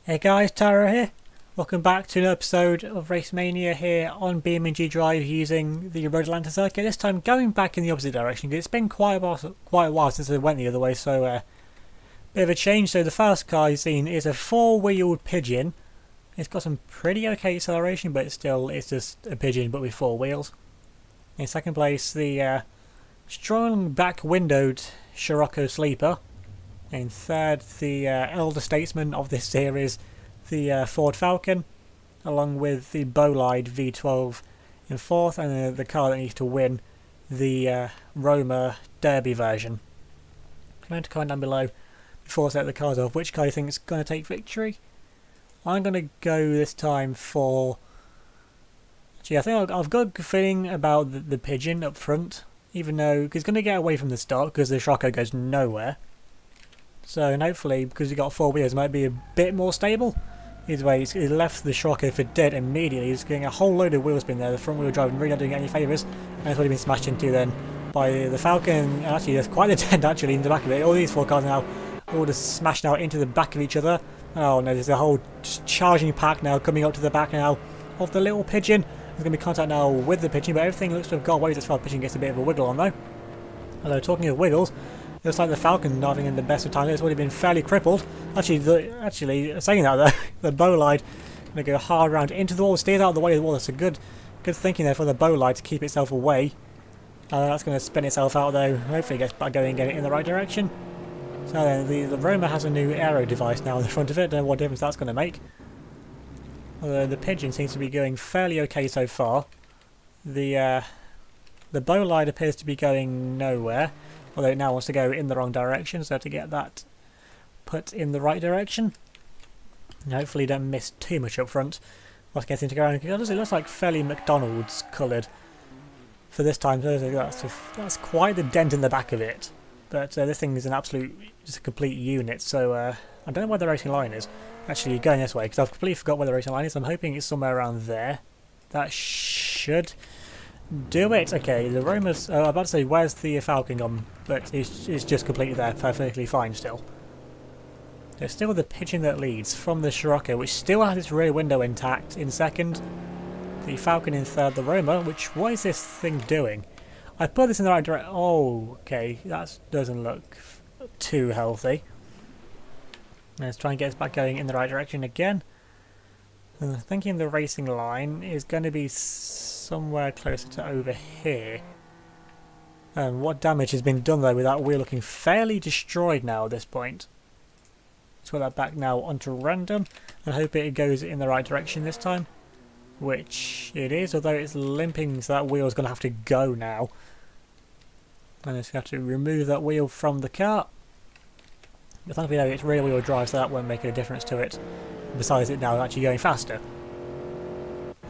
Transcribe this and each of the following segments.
Hey guys, Tara here. Welcome back to an episode of Race Mania here on BeamNG.drive using the Road Atlanta circuit. This time going back in the opposite direction because it's been quite a while since I went the other way, so bit of a change. So the first car you've seen is a four-wheeled pigeon. It's got some pretty okay acceleration, but it's just a pigeon but with four wheels. In second place, the strong back-windowed Scirocco Sleeper. In third, the elder statesman of this series, the Ford Falcon, along with the Bolide V12 in fourth, and the car that needs to win, the Roma Derby version. Comment down below before I set the cars off which car you think is going to take victory. I'm going to go this time for... Actually, I think I've got a good feeling about the pigeon up front, even though he's going to get away from the start because the Scirocco goes nowhere. So, and hopefully, because he got four wheels, it might be a bit more stable. Either way, he's left the Scirocco for dead immediately. He's getting a whole load of wheel spin there. The front wheel drive really not doing any favours. And that's what he's been smashed into then by the Falcon. And actually, there's quite a dent actually in the back of it. All these four cars now all just smashed out into the back of each other. Oh no, there's a whole charging pack now coming up to the back now of the little pigeon. There's going to be contact now with the pigeon, but everything looks to have got away as far as the pigeon gets a bit of a wiggle on though. Although, talking of wiggles, looks like the Falcon not having in the best of times. It's already been fairly crippled. Actually, saying that though, the Bolide going to go hard round into the wall, steers out of the way of the wall. That's a good thinking there for the Bolide to keep itself away. That's going to spin itself out though. Hopefully, it gets back going and get it in the right direction. So then, the Roma has a new aero device now in the front of it. Don't know what difference that's going to make. Although the Pigeon seems to be going fairly okay so far. The Bolide appears to be going nowhere. Although it now wants to go in the wrong direction, so to get that put in the right direction. And hopefully don't miss too much up front. Let's get into going. It looks like fairly McDonald's coloured for this time. That's quite the dent in the back of it. But this thing is an absolute, just a complete unit. So I don't know where the racing line is. Actually, going this way because I've completely forgot where the racing line is. I'm hoping it's somewhere around there. That should do it. Okay, the Roma's... I'm about to say, where's the Falcon gone? But it's just completely there, perfectly fine still. There's still the pigeon that leads from the Scirocco, which still has its rear window intact in second. The Falcon in third, the Roma, which... What is this thing doing? I put this in the right direction... Oh, okay, that doesn't look too healthy. Let's try and get us back going in the right direction again. I'm thinking the racing line is going to be somewhere closer to over here. What damage has been done though with that wheel looking fairly destroyed now at this point. Let's put that back now onto random and hope it goes in the right direction this time. Which it is, although it's limping, so that wheel's going to have to go now. And it's going to have to remove that wheel from the car. But thankfully it's rear wheel drive, so that won't make a difference to it. Besides it now actually going faster.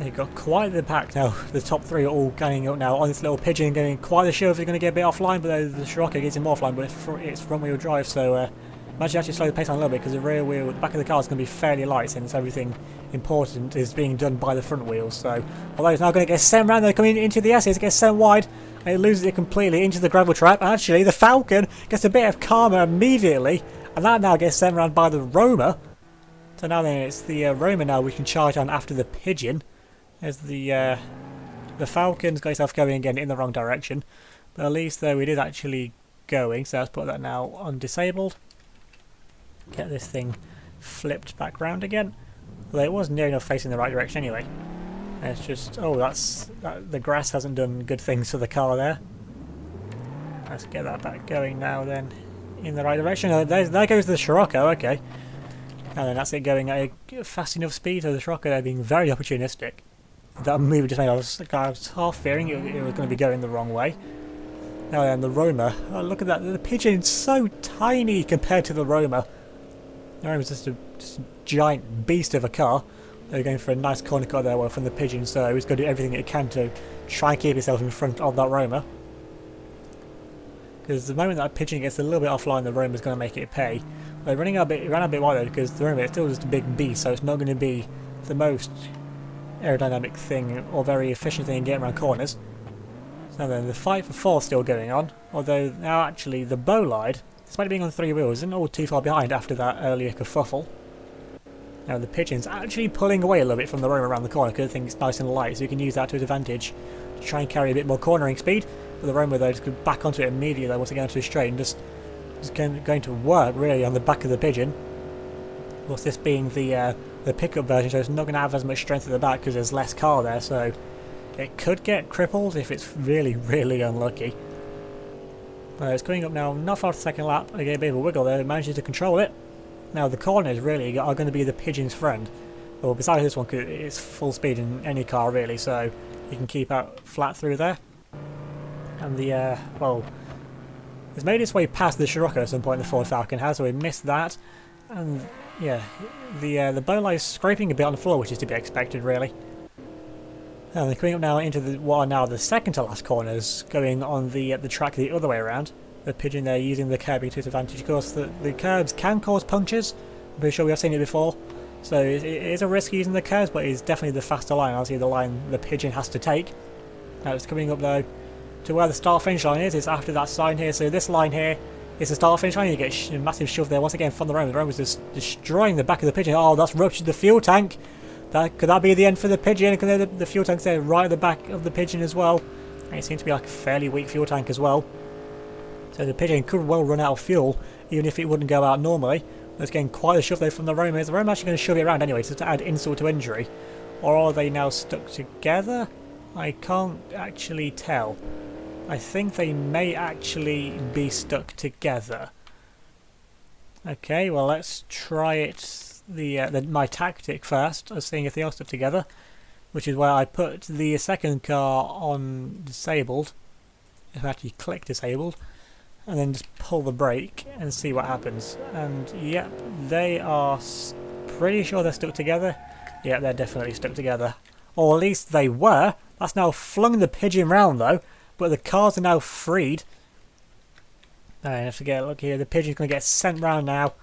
You've got quite the pack now. The top three are all ganging up now on this little pigeon, getting quite the show if they're going to get a bit offline, but the Scirocco gets him offline, but it's front wheel drive, so imagine actually slow the pace down a little bit because the rear wheel, the back of the car is going to be fairly light since everything important is being done by the front wheels. So although it's now going to get sent round, they're coming into the S's, it gets sent wide, and it loses it completely into the gravel trap. And actually, the Falcon gets a bit of karma immediately, and that now gets sent round by the Roma. So now then it's the Roma now we can charge on after the pigeon. As the Falcon's got itself going again in the wrong direction. But at least though it is actually going, so let's put that now on disabled. Get this thing flipped back round again. Although it was near enough facing the right direction anyway. And it's just, oh the grass hasn't done good things for the car there. Let's get that back going now then in the right direction. There goes the Scirocco, okay. And then that's it going at a fast enough speed, so the Scirocco there being very opportunistic. That move just made, I was half fearing it was going to be going the wrong way. Now then, the Roma. Oh, look at that. The pigeon's so tiny compared to the Roma. The Roma's just a giant beast of a car. They're going for a nice corner cut there from the pigeon, so he's going to do everything it can to try and keep himself in front of that Roma. Because the moment that pigeon gets a little bit offline, the Roma's going to make it pay. They're running a bit wide though, because the Roma is still just a big beast, so it's not going to be the most aerodynamic thing or very efficient thing in getting around corners. So then the fight for fourth still going on, although now actually the Bolide, despite being on three wheels, isn't all too far behind after that earlier kerfuffle. Now the Pigeon's actually pulling away a little bit from the Roma around the corner because I think it's nice and light, so you can use that to its advantage to try and carry a bit more cornering speed. But the Roma though just goes back onto it immediately though once it gets onto a straight and just going to work really on the back of the Pigeon. Of course, this being the pickup version, so it's not going to have as much strength at the back because there's less car there, so it could get crippled if it's really, really unlucky. It's coming up now, not far off the second lap. I get a bit of a wiggle there, it manages to control it. Now the corners really are going to be the Pigeon's friend. Well, besides this one, because it's full speed in any car really, so you can keep out flat through there. And the, well, it's made its way past the Scirocco at some point the Ford Falcon has, so we missed that. And yeah, the Bolide is scraping a bit on the floor, which is to be expected really. And they're coming up now into what are now the second to last corners, going on the track the other way around. The Pigeon there using the curbing to its advantage. Of course, the curbs can cause punctures. I'm pretty sure we have seen it before. So it is a risk using the curbs, but it's definitely the faster line. Obviously the line the Pigeon has to take. Now it's coming up though to where the start-finish line is. It's after that sign here. So this line here is the start-finish line. You get a massive shove there once again from the Roma. The Roma's just destroying the back of the Pigeon. Oh, that's ruptured the fuel tank. Could that be the end for the Pigeon? Because the fuel tank's there right at the back of the Pigeon as well. And it seems to be like a fairly weak fuel tank as well. So the Pigeon could well run out of fuel, even if it wouldn't go out normally. It's getting quite a shove there from the Roma. Is the Roma actually going to shove it around anyway, just to add insult to injury? Or are they now stuck together? I can't actually tell. I think they may actually be stuck together. Okay, well let's try it. My tactic first of seeing if they are stuck together, which is where I put the second car on disabled, if I actually click disabled, and then just pull the brake and see what happens. And yep, they are pretty sure they're stuck together. Yeah, they're definitely stuck together, or at least they were. That's now flung the Pigeon round though, but the cars are now freed. I have to get a look here. The Pigeon's going to get sent round now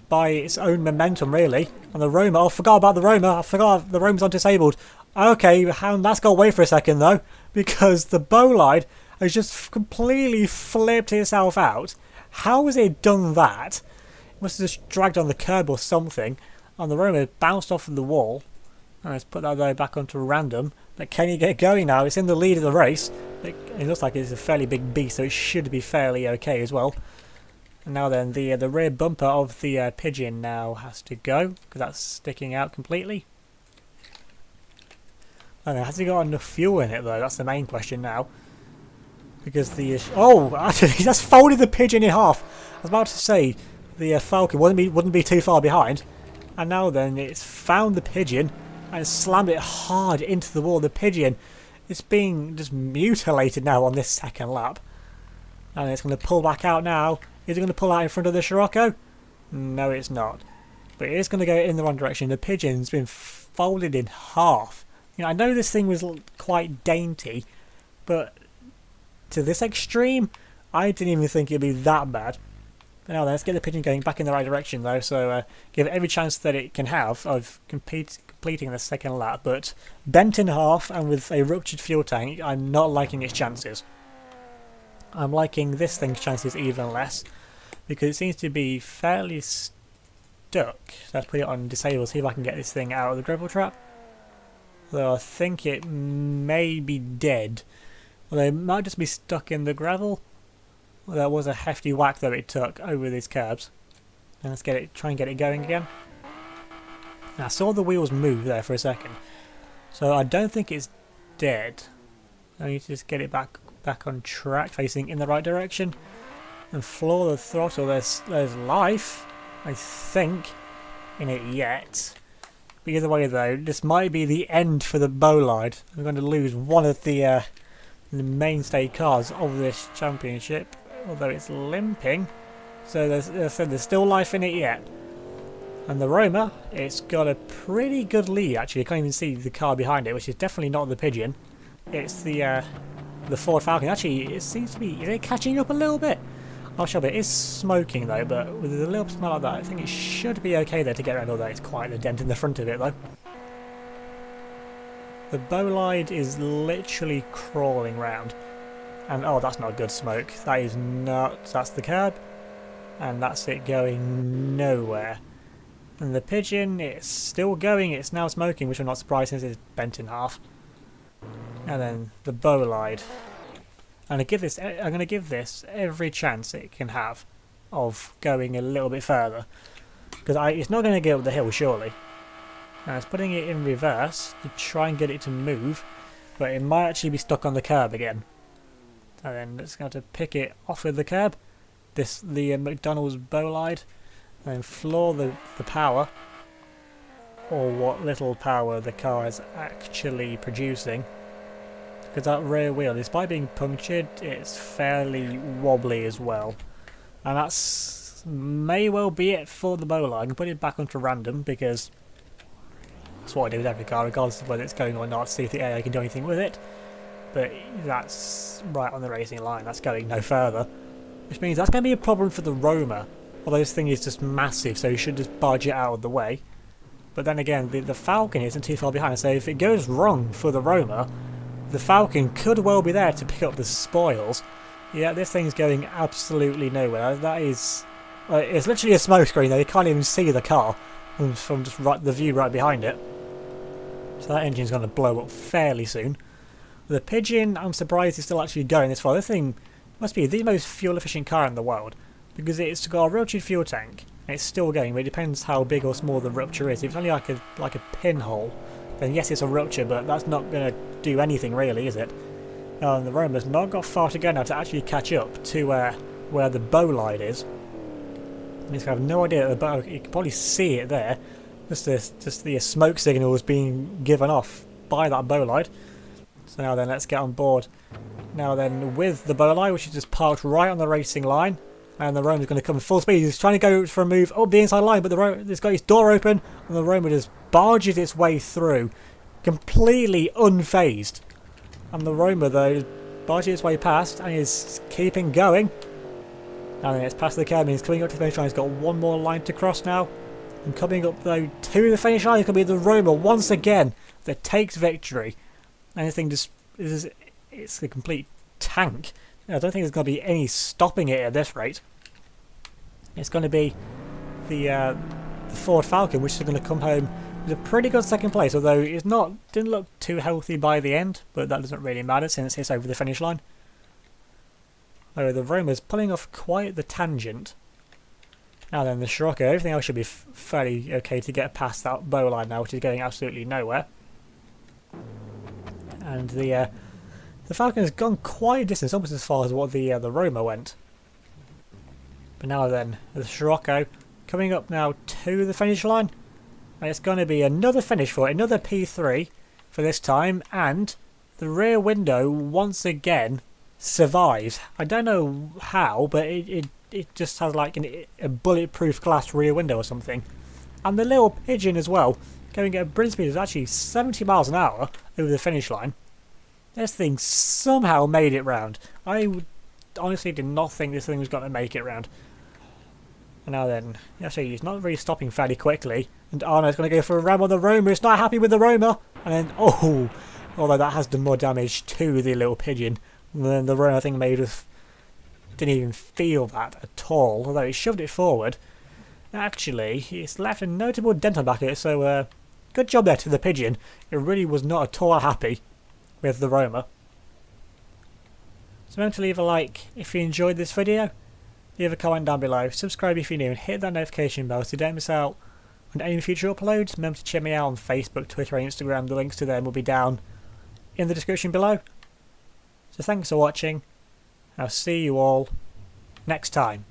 by its own momentum really. And the Roma, oh, I forgot about the Roma. I forgot the Roma's on disabled. Okay, that's got away for a second though, because the Bolide has just completely flipped itself out. How has it done that? It must have just dragged on the curb or something. And the Roma bounced off of the wall. And let's put that there back onto random. But can you get going now? It's in the lead of the race. It looks like it's a fairly big beast, so it should be fairly okay as well. And now then, the rear bumper of the Pigeon now has to go, because that's sticking out completely. I don't know, has it got enough fuel in it though? That's the main question now. Because the... oh, actually, that's folded the Pigeon in half. I was about to say, the Falcon wouldn't be too far behind. And now then, it's found the Pigeon and slammed it hard into the wall. The Pigeon is being just mutilated now on this second lap. And it's going to pull back out now. Is it going to pull out in front of the Scirocco? No, it's not. But it is going to go in the wrong direction. The Pigeon's been folded in half. You know, I know this thing was quite dainty, but to this extreme, I didn't even think it'd be that bad. But now then, let's get the Pigeon going back in the right direction though, so give it every chance that it can have of completing the second lap. But bent in half and with a ruptured fuel tank, I'm not liking its chances. I'm liking this thing's chances even less, because it seems to be fairly stuck. So let's put it on disable, see if I can get this thing out of the gravel trap. Though I think it may be dead. Although it might just be stuck in the gravel. Well, that was a hefty whack though it took over these curbs. And let's try and get it going again. Now, I saw the wheels move there for a second, so I don't think it's dead. I need to just get it back on track, facing in the right direction, and floor the throttle. There's life, I think, in it yet. But either way though, this might be the end for the Bolide. I'm going to lose one of the mainstay cars of this championship, although it's limping. So there's still life in it yet. And the Roma, it's got a pretty good lead actually. I can't even see the car behind it, which is definitely not the Pigeon. It's the Ford Falcon. Actually, it seems to be... is it catching up a little bit? I'm not sure, but it is smoking though, but with a little smell like that, I think it should be okay there to get around, although it's quite a dent in the front of it though. The Bolide is literally crawling round. And oh, that's not good smoke. That is not... that's the curb. And that's it going nowhere. And the pigeon, it's still going, it's now smoking, which I'm not surprised since it's bent in half. And then the bolide. I'm going to give this every chance it can have of going a little bit further. Because it's not going to get up the hill, surely. Now it's putting it in reverse to try and get it to move, but it might actually be stuck on the curb again. And then it's going to pick it off of the curb, the McDonald's bolide, and then floor the power, or what little power the car is actually producing. Because that rear wheel, despite being punctured, it's fairly wobbly as well. And that's may well be it for the bolide. I can put it back onto random because that's what I do with every car, regardless of whether it's going or not, to see if the AI can do anything with it. But that's right on the racing line, that's going no further. Which means that's going to be a problem for the Roma. Although this thing is just massive, so you should just barge it out of the way. But then again, the Falcon isn't too far behind, so if it goes wrong for the Roma, the Falcon could well be there to pick up the spoils. Yeah, this thing's going absolutely nowhere. That is... it's literally a smoke screen though, you can't even see the car from just the view right behind it. So that engine's going to blow up fairly soon. The Pigeon, I'm surprised it's still actually going this far. This thing must be the most fuel efficient car in the world, because it's got a ruptured fuel tank and it's still going, but it depends how big or small the rupture is. If it's only like a pinhole, then yes, it's a rupture, but that's not going to do anything really, is it? And the Roma's not got far to go now to actually catch up to where the bolide is. And it's got no idea that the bow, you can probably see it there. Just the smoke signals being given off by that bolide. So now then, let's get on board. Now then, with the bolide, which is just parked right on the racing line, and the Roma's going to come full speed. He's trying to go for a move up the inside line, but it's got his door open, and the Roma just barges its way through, completely unfazed. And the Roma, though, barges its way past, and is keeping going. Now then, it's past the curb, and he's coming up to the finish line. He's got one more line to cross now. And coming up, though, to the finish line, it's going to be the Roma once again that takes victory. And this thing just it's a complete tank. I don't think there's going to be any stopping it at this rate. It's going to be the Ford Falcon, which is going to come home with a pretty good second place, although it didn't look too healthy by the end, but that doesn't really matter since it's over the finish line. Oh, the Roma's pulling off quite the tangent. Now then, the Scirocco, everything else should be fairly okay to get past that bolide now, which is going absolutely nowhere. And the Falcon has gone quite a distance, almost as far as what the Roma went. But now then, the Scirocco coming up now to the finish line. And it's going to be another finish for it, another P3 for this time. And the rear window, once again, survives. I don't know how, but it just has like a bulletproof glass rear window or something. And the little Pigeon as well, going at a brilliant speed of actually 70 miles an hour over the finish line. This thing somehow made it round. I honestly did not think this thing was going to make it round. And now then, actually he's not really stopping fairly quickly. And Arno's going to go for a ram on the Roma. It's not happy with the Roma. And then, although that has done more damage to the little Pigeon than the Roma, I think didn't even feel that at all. Although it shoved it forward. Actually, it's left a notable dent on the back of it, so good job there to the Pigeon. It really was not at all happy with the Roma. So remember to leave a like if you enjoyed this video, leave a comment down below, subscribe if you're new, and hit that notification bell so you don't miss out on any future uploads. Remember to check me out on Facebook, Twitter and Instagram. The links to them will be down in the description below. So thanks for watching. I'll see you all next time.